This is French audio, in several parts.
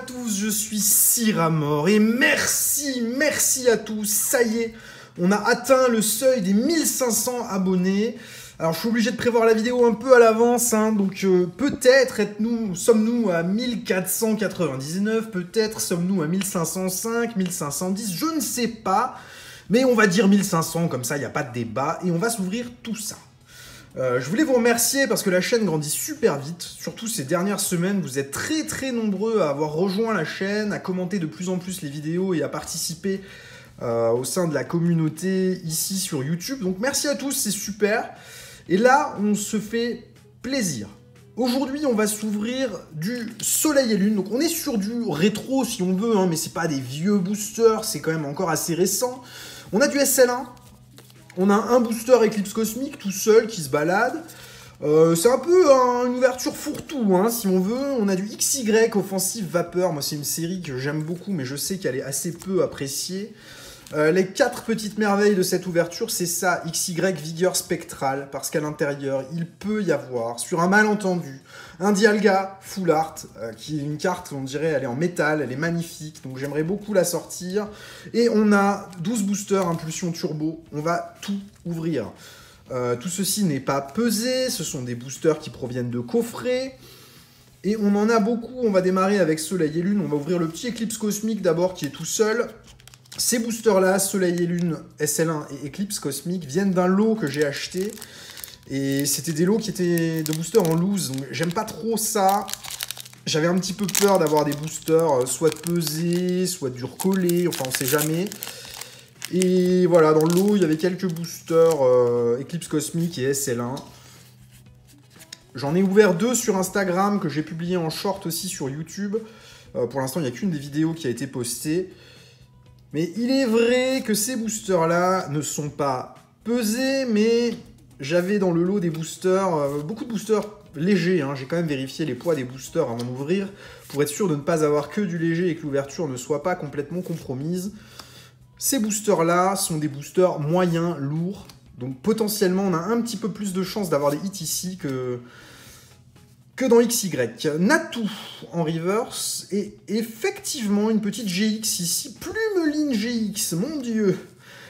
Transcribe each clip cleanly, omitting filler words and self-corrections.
tous, je suis Syramore et merci à tous, ça y est, on a atteint le seuil des 1500 abonnés. Alors je suis obligé de prévoir la vidéo un peu à l'avance, hein, donc peut-être sommes-nous à 1499, peut-être sommes-nous à 1505, 1510, je ne sais pas, mais on va dire 1500, comme ça il n'y a pas de débat, et on va s'ouvrir tout ça. Je voulais vous remercier parce que la chaîne grandit super vite, surtout ces dernières semaines, vous êtes très nombreux à avoir rejoint la chaîne, à commenter de plus en plus les vidéos et à participer au sein de la communauté ici sur YouTube. Donc merci à tous, c'est super. Et là, on se fait plaisir. Aujourd'hui, on va s'ouvrir du Soleil et Lune. Donc on est sur du rétro si on veut, hein, mais c'est pas des vieux boosters, c'est quand même encore assez récent. On a du SL1. On a un booster Éclipse Cosmique tout seul qui se balade. C'est un peu une ouverture fourre-tout, hein, si on veut. On a du XY Offensive Vapeur. Moi, c'est une série que j'aime beaucoup, mais je sais qu'elle est assez peu appréciée. Les 4 petites merveilles de cette ouverture, c'est ça, XY Vigueur Spectrale, parce qu'à l'intérieur, il peut y avoir, sur un malentendu, un Dialga Full Art, qui est une carte, on dirait, elle est en métal, elle est magnifique, donc j'aimerais beaucoup la sortir. Et on a 12 boosters Impulsion Turbo, on va tout ouvrir. Tout ceci n'est pas pesé, ce sont des boosters qui proviennent de coffrets. Et on en a beaucoup, on va démarrer avec Soleil et Lune, on va ouvrir le petit Éclipse Cosmique d'abord, qui est tout seul. Ces boosters-là, Soleil et Lune, SL1 et Éclipse Cosmique, viennent d'un lot que j'ai acheté. Et c'était des lots qui étaient de boosters en loose, donc j'aime pas trop ça. J'avais un petit peu peur d'avoir des boosters soit pesés, soit dur collés, enfin on sait jamais. Et voilà, dans le lot, il y avait quelques boosters Éclipse Cosmique et SL1. J'en ai ouvert 2 sur Instagram, que j'ai publié en short aussi sur YouTube. Pour l'instant, il n'y a qu'une des vidéos qui a été postée. Mais il est vrai que ces boosters-là ne sont pas pesés, mais j'avais dans le lot des boosters, beaucoup de boosters légers. Hein. J'ai quand même vérifié les poids des boosters avant d'ouvrir, pour être sûr de ne pas avoir que du léger et que l'ouverture ne soit pas complètement compromise. Ces boosters-là sont des boosters moyens, lourds, donc potentiellement on a un petit peu plus de chances d'avoir des hits ici que dans XY. Natu en reverse, et effectivement une petite GX ici, Plumeline GX, mon dieu,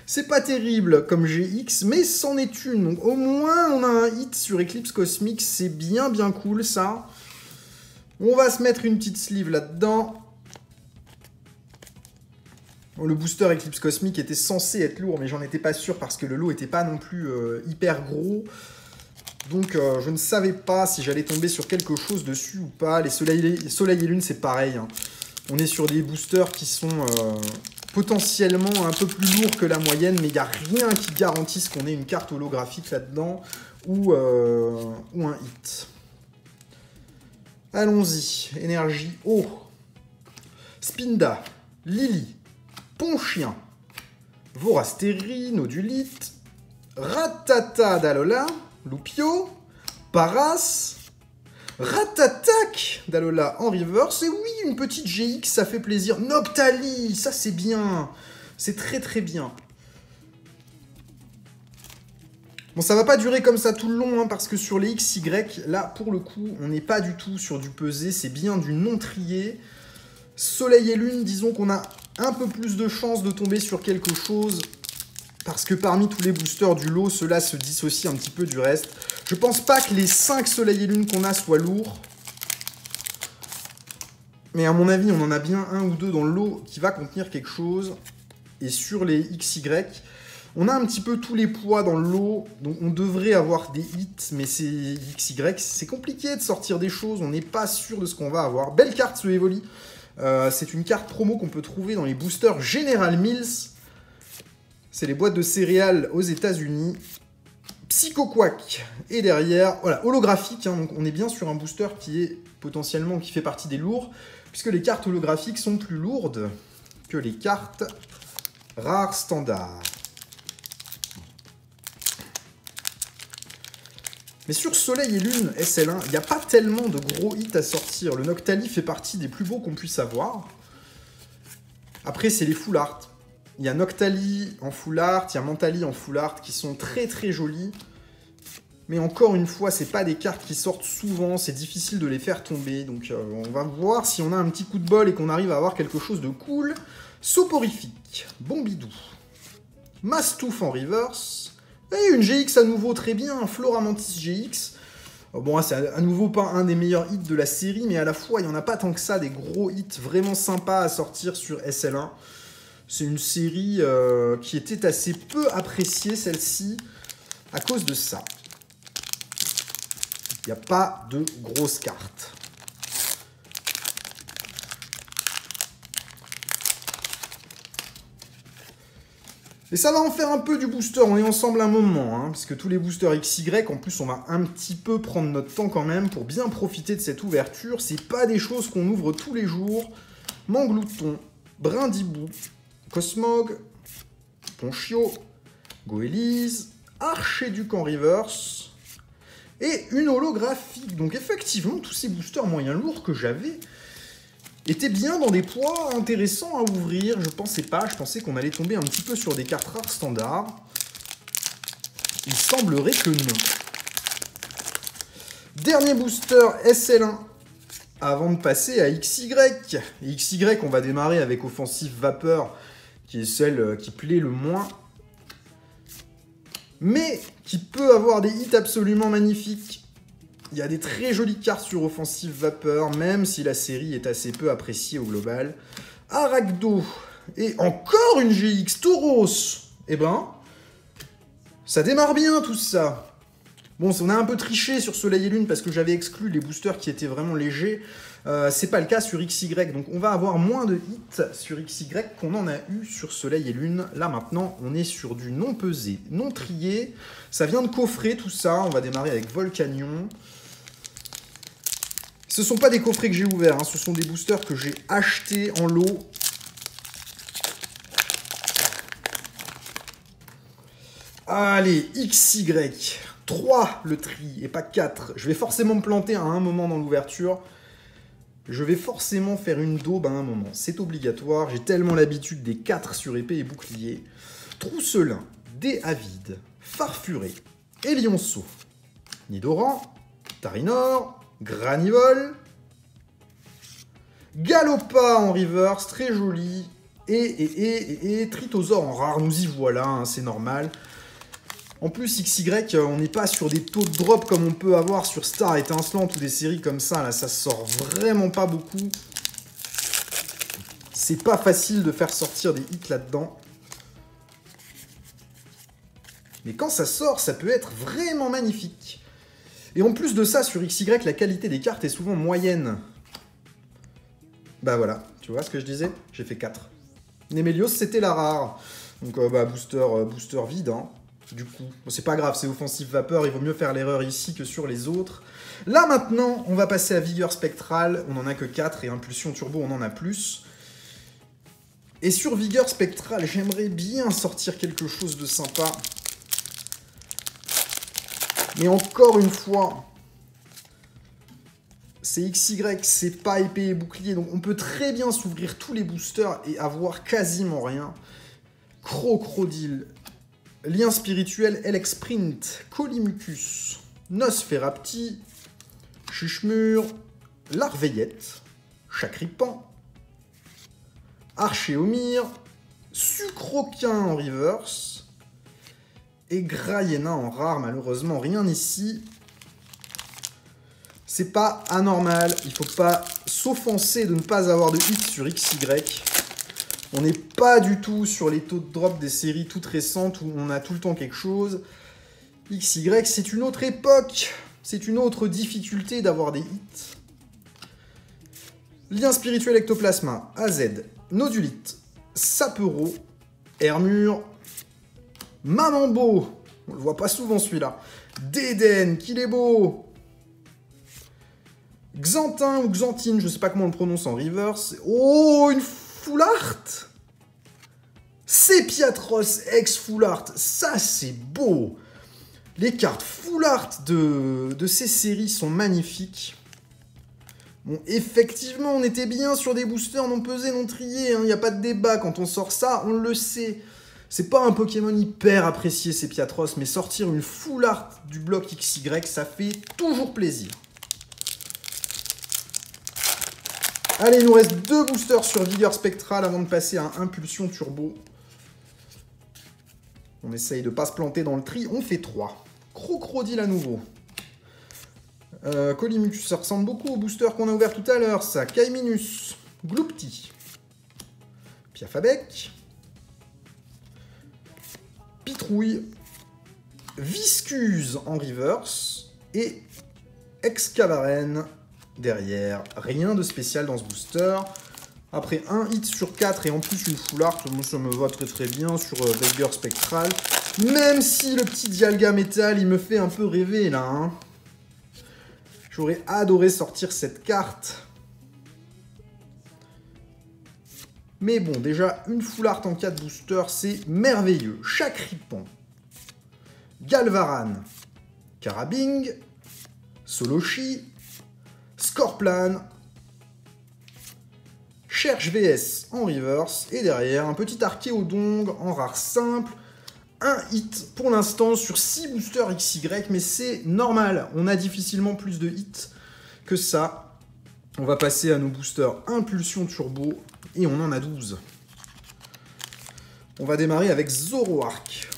c'est pas terrible comme GX, mais c'en est une, donc au moins on a un hit sur Éclipse Cosmique, c'est bien cool ça. On va se mettre une petite sleeve là-dedans. Bon, le booster Éclipse Cosmique était censé être lourd, mais j'en étais pas sûr parce que le lot était pas non plus hyper gros. Donc je ne savais pas si j'allais tomber sur quelque chose dessus ou pas. Les Soleil et Lune, c'est pareil. Hein. On est sur des boosters qui sont potentiellement un peu plus lourds que la moyenne, mais il n'y a rien qui garantisse qu'on ait une carte holographique là-dedans ou un hit. Allons-y. Énergie eau. Spinda. Lily. Ponchien. Vorastérie. Nodulite. Ratata d'Alola. Lupio, Paras, Ratatak d'Alola en reverse, et oui, une petite GX, ça fait plaisir. Noctali, ça c'est bien, c'est très bien. Bon, ça va pas durer comme ça tout le long, hein, parce que sur les XY, là, pour le coup, on n'est pas du tout sur du pesé, c'est bien du non trié. Soleil et Lune, disons qu'on a un peu plus de chances de tomber sur quelque chose, parce que parmi tous les boosters du lot, ceux-là se dissocient un petit peu du reste. Je pense pas que les 5 Soleil et Lune qu'on a soient lourds. Mais à mon avis, on en a bien un ou deux dans le lot qui va contenir quelque chose. Et sur les XY, on a un petit peu tous les poids dans le lot. Donc on devrait avoir des hits, mais ces XY, c'est compliqué de sortir des choses. On n'est pas sûr de ce qu'on va avoir. Belle carte, ce Evoli. C'est une carte promo qu'on peut trouver dans les boosters General Mills. C'est les boîtes de céréales aux États-Unis. Psycho Quack. Et derrière, voilà, holographique. Hein, donc on est bien sur un booster qui est potentiellement, qui fait partie des lourds, puisque les cartes holographiques sont plus lourdes que les cartes rares standards. Mais sur Soleil et Lune SL1, il n'y a pas tellement de gros hits à sortir. Le Noctali fait partie des plus beaux qu'on puisse avoir. Après, c'est les full art. Il y a Noctali en full art, il y a Mentali en full art qui sont très jolis. Mais encore une fois, c'est pas des cartes qui sortent souvent, c'est difficile de les faire tomber. Donc on va voir si on a un petit coup de bol et qu'on arrive à avoir quelque chose de cool. Soporifique, Bombidou, Mastouf en reverse, et une GX à nouveau très bien, Floramantis GX. Bon, c'est à nouveau pas un des meilleurs hits de la série, mais à la fois, il n'y en a pas tant que ça, des gros hits vraiment sympas à sortir sur SL1. C'est une série qui était assez peu appréciée, celle-ci, à cause de ça. Il n'y a pas de grosses cartes. Et ça va en faire un peu du booster, on est ensemble un moment, hein, parce que tous les boosters XY, en plus on va un petit peu prendre notre temps quand même pour bien profiter de cette ouverture. C'est pas des choses qu'on ouvre tous les jours. Manglouton, Brindibou, Cosmog, Ponchio, Goélise, Archéduc en reverse, et une holographique. Donc effectivement, tous ces boosters moyens lourds que j'avais étaient bien dans des poids intéressants à ouvrir. Je pensais qu'on allait tomber un petit peu sur des cartes rares standards. Il semblerait que non. Dernier booster SL1 avant de passer à XY. Et XY, on va démarrer avec Offensive Vapeur, qui est celle qui plaît le moins, mais qui peut avoir des hits absolument magnifiques. Il y a des très jolies cartes sur Offensive Vapeur, même si la série est assez peu appréciée au global. Arachdo, et encore une GX Tauros. Eh ben, ça démarre bien tout ça. Bon, on a un peu triché sur Soleil et Lune parce que j'avais exclu les boosters qui étaient vraiment légers. C'est pas le cas sur XY, donc on va avoir moins de hits sur XY qu'on en a eu sur Soleil et Lune. Là maintenant, on est sur du non pesé, non trié. Ça vient de coffrer tout ça. On va démarrer avec Volcanion. Ce ne sont pas des coffrets que j'ai ouverts, hein. Ce sont des boosters que j'ai achetés en lot. Allez, XY. 3 le tri et pas 4. Je vais forcément me planter à un moment dans l'ouverture. Je vais forcément faire une daube à un moment. C'est obligatoire. J'ai tellement l'habitude des 4 sur épée et bouclier. Trousselin, Dé Avide, Farfuré, Elionceau, Nidoran, Tarinor, Granivol, Galopa en reverse, très joli, et Tritosaur en rare, nous y voilà, hein, c'est normal. En plus, XY, on n'est pas sur des taux de drop comme on peut avoir sur Star Étincelante ou des séries comme ça, là, ça sort vraiment pas beaucoup. C'est pas facile de faire sortir des hits là-dedans. Mais quand ça sort, ça peut être vraiment magnifique. Et en plus de ça, sur XY, la qualité des cartes est souvent moyenne. Bah voilà, tu vois ce que je disais? J'ai fait 4. Nemelios, c'était la rare. Donc booster vide, hein. Du coup, bon, c'est pas grave, c'est Offensive Vapeur, il vaut mieux faire l'erreur ici que sur les autres. Là maintenant, on va passer à Vigueur Spectrale, on en a que 4, et Impulsion Turbo, on en a plus. Et sur Vigueur Spectrale, j'aimerais bien sortir quelque chose de sympa. Mais encore une fois, c'est XY, c'est pas épée et bouclier, donc on peut très bien s'ouvrir tous les boosters et avoir quasiment rien. Crocodile, Lien Spirituel, Elexprint, Colimucus, Nosferapti, Chuchemur, Larveillette, Chacripan, Archéomir, Sucroquin en reverse, et Graiena en rare, malheureusement rien ici. C'est pas anormal, il faut pas s'offenser de ne pas avoir de hit sur XY. On n'est pas du tout sur les taux de drop des séries toutes récentes où on a tout le temps quelque chose. XY, c'est une autre époque, c'est une autre difficulté d'avoir des hits. Lien Spirituel Ectoplasma, AZ, Nodulite, Sapero, Hermure, Mamambo, on le voit pas souvent celui-là, Déden, qu'il est beau, Xantin ou Xantine, je sais pas comment on le prononce en reverse, oh, une full art, Sepiatros ex full art, ça c'est beau, les cartes full art de ces séries sont magnifiques. Bon, effectivement, on était bien sur des boosters non pesés, non triés, il n'y a pas de débat, quand on sort ça, on le sait. C'est pas un Pokémon hyper apprécié, Sepiatros, mais sortir une full art du bloc XY, ça fait toujours plaisir. Allez, il nous reste 2 boosters sur Vigueur Spectral avant de passer à Impulsion Turbo. On essaye de pas se planter dans le tri, on fait 3. Crocodile à nouveau. Colimus, ça ressemble beaucoup au booster qu'on a ouvert tout à l'heure, ça. Kaiminus, Gloupti, Piafabec, Pitrouille, Viscuse en reverse et Excavaren derrière. Rien de spécial dans ce booster. Après un hit sur 4 et en plus une full art, moi ça me va très très bien sur Vigueur Spectral. Même si le petit Dialga Metal, il me fait un peu rêver là. Hein. J'aurais adoré sortir cette carte. Mais bon, déjà, une full art en 4 boosters, c'est merveilleux. Chakripan, Galvaran, Karabing, Soloshi, Scorplan, Cherche VS en reverse, et derrière, un petit Archéodong en rare simple. Un hit pour l'instant sur 6 boosters XY, mais c'est normal. On a difficilement plus de hits que ça. On va passer à nos boosters Impulsion Turbo, et on en a 12. On va démarrer avec Zoroark.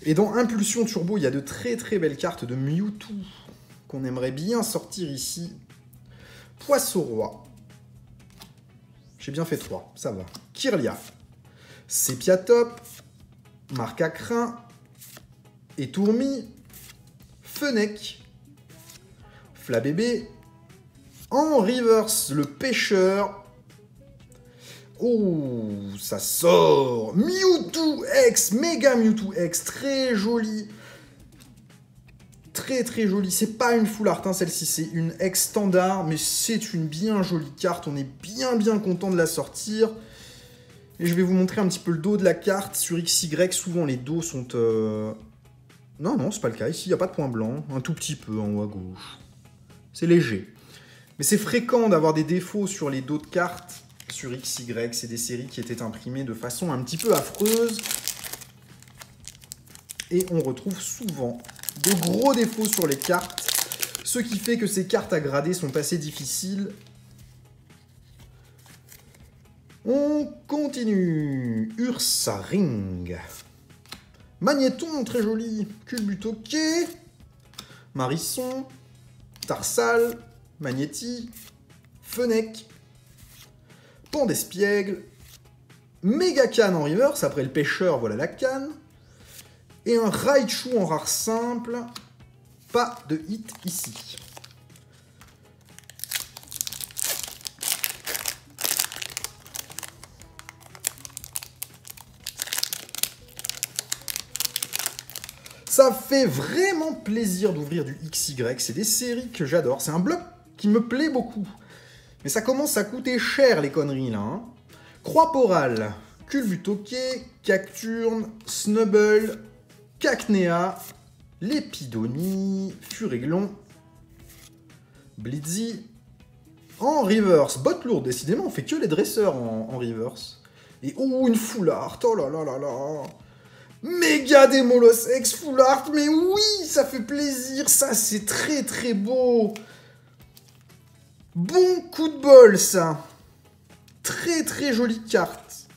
Et dans Impulsion Turbo, il y a de très très belles cartes de Mewtwo qu'on aimerait bien sortir ici. Poisson-Roi. J'ai bien fait 3, ça va. Kirlia. Sepiatop. Marcacrin. Etourmi. Fennec. Flabébé. En reverse, le pêcheur. Oh, ça sort. Mewtwo X, Mega Mewtwo X, très joli. Très très jolie. C'est pas une full art, hein, celle-ci, c'est une X standard, mais c'est une bien jolie carte. On est bien content de la sortir. Et je vais vous montrer un petit peu le dos de la carte. Sur XY, souvent les dos sont... Non, c'est pas le cas. Ici, il n'y a pas de point blanc. Un tout petit peu en haut à gauche. C'est léger. Mais c'est fréquent d'avoir des défauts sur les dos de cartes. Sur XY, c'est des séries qui étaient imprimées de façon un petit peu affreuse. Et on retrouve souvent de gros défauts sur les cartes, ce qui fait que ces cartes à grader sont assez difficiles. On continue. Ursaring. Magnéton, très joli. Culbutoquet. Marisson. Tarsal. Magnéti. Fennec. Pandespiègle. Méga canne en reverse, après le pêcheur, voilà la canne. Et un Raichu en rare simple. Pas de hit ici. Ça fait vraiment plaisir d'ouvrir du XY. C'est des séries que j'adore. C'est un bloc qui me plaît beaucoup. Mais ça commence à coûter cher, les conneries, là. Hein. Croix-Porale, Culbutoquet, Cacturne, Snubble, Cacnea, Lépidonie, Furéglon, Blitzy, en reverse. Botte lourde, décidément, on fait que les dresseurs en reverse. Et oh, une full art, oh là là là là. Méga Démolos X full art, mais oui, ça fait plaisir, ça c'est très très beau. Bon coup de bol, ça. Très très jolie carte.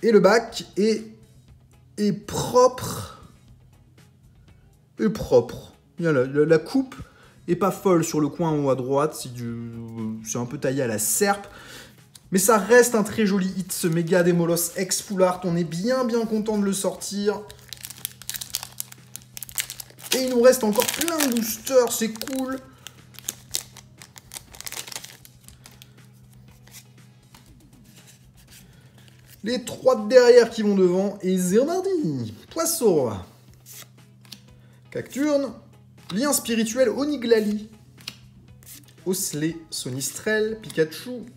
Et le bac est propre. Et propre. La coupe est pas folle sur le coin en haut à droite. C'est un peu taillé à la serpe. Mais ça reste un très joli hit, ce Méga Démolos X full art. On est bien content de le sortir. Et il nous reste encore plein de boosters, c'est cool. Les 3 de derrière qui vont devant. Et Zermardi. Poisson. Cacturne. Lien spirituel Oniglali. Osley. Sonistrel. Pikachu.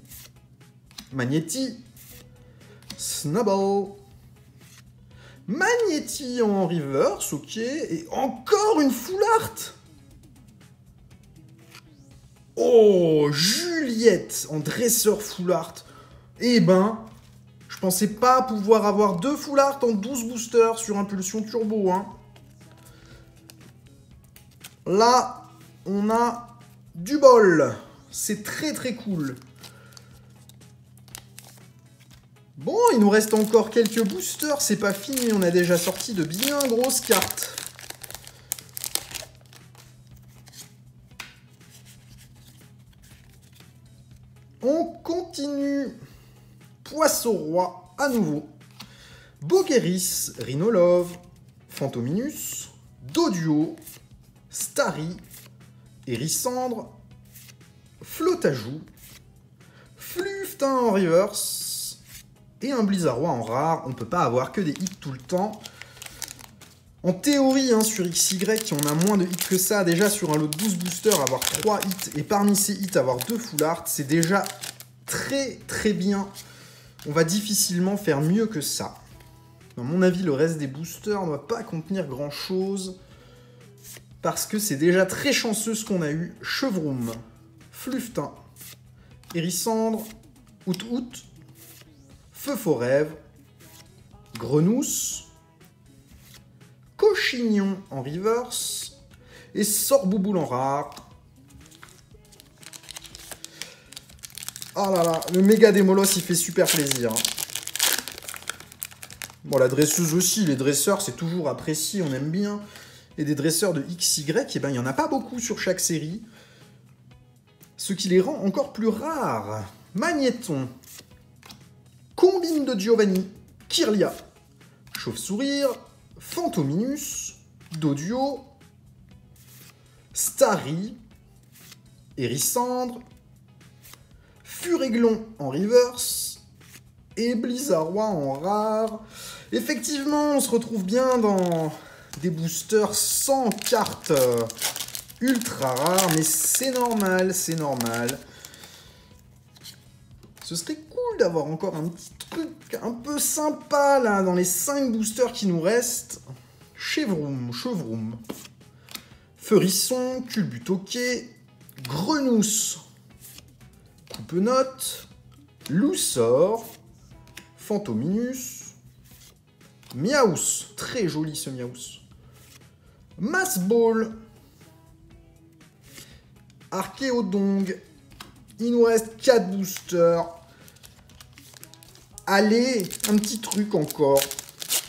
Magnéti. Snubble. Magnéti en reverse. Ok. Et encore une full art. Oh, Juliette en dresseur full art. Eh ben, je pensais pas pouvoir avoir 2 full art en 12 boosters sur impulsion turbo, hein. Là, on a du bol. C'est très très cool. Bon, il nous reste encore quelques boosters, c'est pas fini, on a déjà sorti de bien grosses cartes. On continue. Poisson roi à nouveau. Bogeris, Rhinolove, Fantominus, Doduo, Starry, Hérissandre, Flotajou, Fluftin en reverse et un Blizzardroid en rare. On ne peut pas avoir que des hits tout le temps. En théorie, hein, sur XY, on a moins de hits que ça. Déjà, sur un lot de 12 boosters, avoir 3 hits et parmi ces hits, avoir 2 full art, c'est déjà très très bien. On va difficilement faire mieux que ça. À mon avis, le reste des boosters ne va pas contenir grand chose. Parce que c'est déjà très chanceux ce qu'on a eu. Chevroum, Fluftin, Hérissandre, Out-Out, Feu-Forêve, Grenousse, Cochignon en reverse et Sorbouboule en rare. Ah là là, le méga démolos il fait super plaisir. Bon, la dresseuse aussi, les dresseurs c'est toujours apprécié, on aime bien. Et des dresseurs de XY, eh ben, il n'y en a pas beaucoup sur chaque série. Ce qui les rend encore plus rares. Magnéton, Combine de Giovanni, Kirlia, Chauve-Sourire, Fantominus, Doduo, Starry, Hérissandre, Furéglon en reverse et Blizzardroid en rare. Effectivement, on se retrouve bien dans des boosters sans cartes ultra rares, mais c'est normal, c'est normal. Ce serait cool d'avoir encore un petit truc un peu sympa là dans les 5 boosters qui nous restent. Chevroum, Feurisson, Culbutoquet, Grenousse, Coupenote, Loussor, Fantominus, Miaus, très joli ce Miaus, Massball, Archéodong. Il nous reste 4 boosters. Allez, un petit truc encore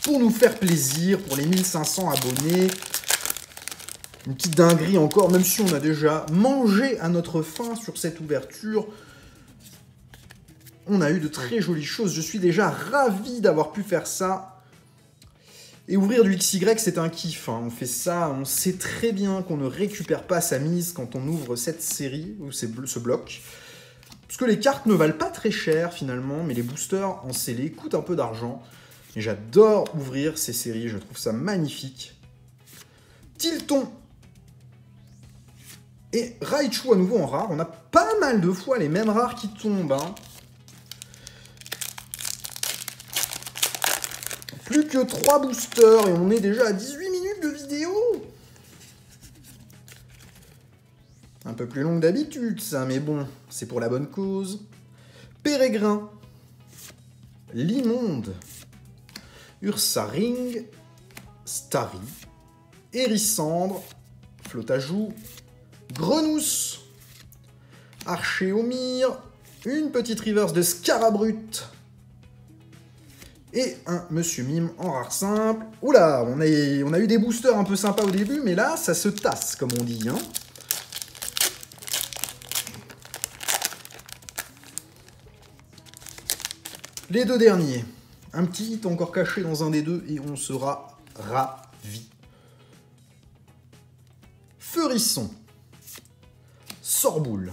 pour nous faire plaisir, pour les 1500 abonnés. Une petite dinguerie encore, même si on a déjà mangé à notre faim sur cette ouverture. On a eu de très jolies choses. Je suis déjà ravi d'avoir pu faire ça. Et ouvrir du XY, c'est un kiff. Hein. On fait ça, on sait très bien qu'on ne récupère pas sa mise quand on ouvre cette série, ou ce bloc. Parce que les cartes ne valent pas très cher finalement, mais les boosters en scellé coûtent un peu d'argent. Et j'adore ouvrir ces séries, je trouve ça magnifique. Tilton et Raichu à nouveau en rare. On a pas mal de fois les mêmes rares qui tombent. Hein. Plus que 3 boosters et on est déjà à 18 minutes de vidéo. Un peu plus long que d'habitude ça, mais bon, c'est pour la bonne cause. Pérégrin, Limonde, Ursaring, Starry, Hérissandre, Flotajou, Grenousse, Archéomire, une petite reverse de Scarabrut et un Monsieur Mime en rare simple. Oula, on a eu des boosters un peu sympas au début, mais là, ça se tasse, comme on dit. Hein. Les 2 derniers. Un petit hit encore caché dans un des 2 et on sera ravis. Feurisson. Sorboule.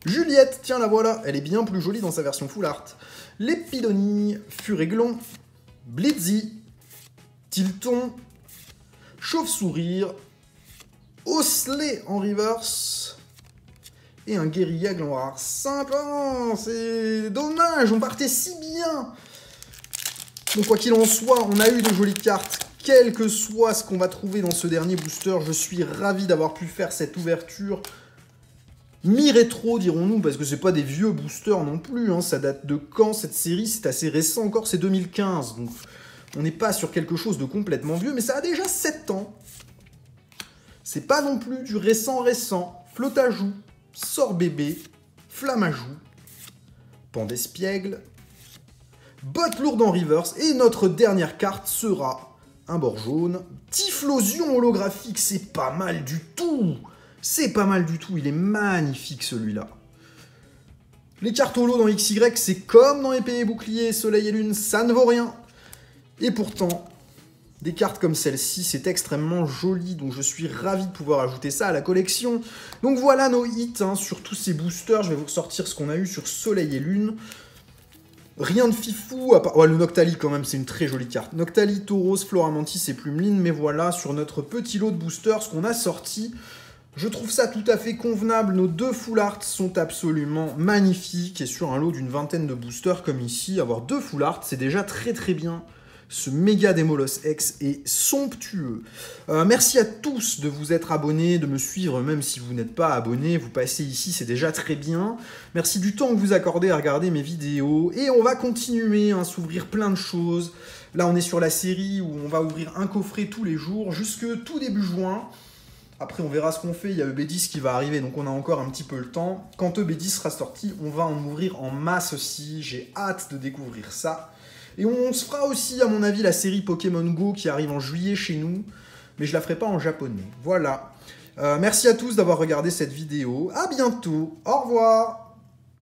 Juliette, tiens la voilà, elle est bien plus jolie dans sa version full art. Lépidonie, Furéglon, Blitzy, Tilton, Chauve-Sourire, Osselet en reverse et un Guériaigle en rare simple. Oh, c'est dommage, on partait si bien. Donc quoi qu'il en soit, on a eu de jolies cartes. Quel que soit ce qu'on va trouver dans ce dernier booster, je suis ravi d'avoir pu faire cette ouverture. Mi-rétro, dirons-nous, parce que c'est pas des vieux boosters non plus, hein. Ça date de quand cette série? C'est assez récent encore, c'est 2015, donc on n'est pas sur quelque chose de complètement vieux, mais ça a déjà 7 ans. C'est pas non plus du récent. Flotte à joue, Sort bébé, Flamme à joue, Pan d'espiègle, Botte lourde en reverse, et notre dernière carte sera un bord jaune. Typhlosion holographique, c'est pas mal du tout. C'est pas mal du tout, il est magnifique celui-là. Les cartes holo dans XY, c'est comme dans épée et bouclier, soleil et lune, ça ne vaut rien. Et pourtant, des cartes comme celle-ci, c'est extrêmement joli, donc je suis ravi de pouvoir ajouter ça à la collection. Donc voilà nos hits hein, sur tous ces boosters, je vais vous ressortir ce qu'on a eu sur soleil et lune. Rien de fifou, à part... Ouais, le Noctali quand même, c'est une très jolie carte. Noctali, Tauros, Floramantis et Plumeline, mais voilà, sur notre petit lot de boosters, ce qu'on a sorti, je trouve ça tout à fait convenable. Nos 2 full art sont absolument magnifiques, et sur un lot d'une vingtaine de boosters comme ici, avoir 2 full art, c'est déjà très très bien. Ce méga Démolos X est somptueux. Merci à tous de vous être abonnés, de me suivre, même si vous n'êtes pas abonnés. Vous passez ici, c'est déjà très bien. Merci du temps que vous accordez à regarder mes vidéos. Et on va continuer à s'ouvrir plein de choses. Là, on est sur la série où on va ouvrir un coffret tous les jours, jusque tout début juin. Après, on verra ce qu'on fait. Il y a EB10 qui va arriver, donc on a encore un petit peu le temps. Quand EB10 sera sorti, on va en ouvrir en masse aussi. J'ai hâte de découvrir ça. Et on se fera aussi, à mon avis, la série Pokémon Go qui arrive en juillet chez nous. Mais je la ferai pas en japonais. Voilà. Merci à tous d'avoir regardé cette vidéo. À bientôt. Au revoir.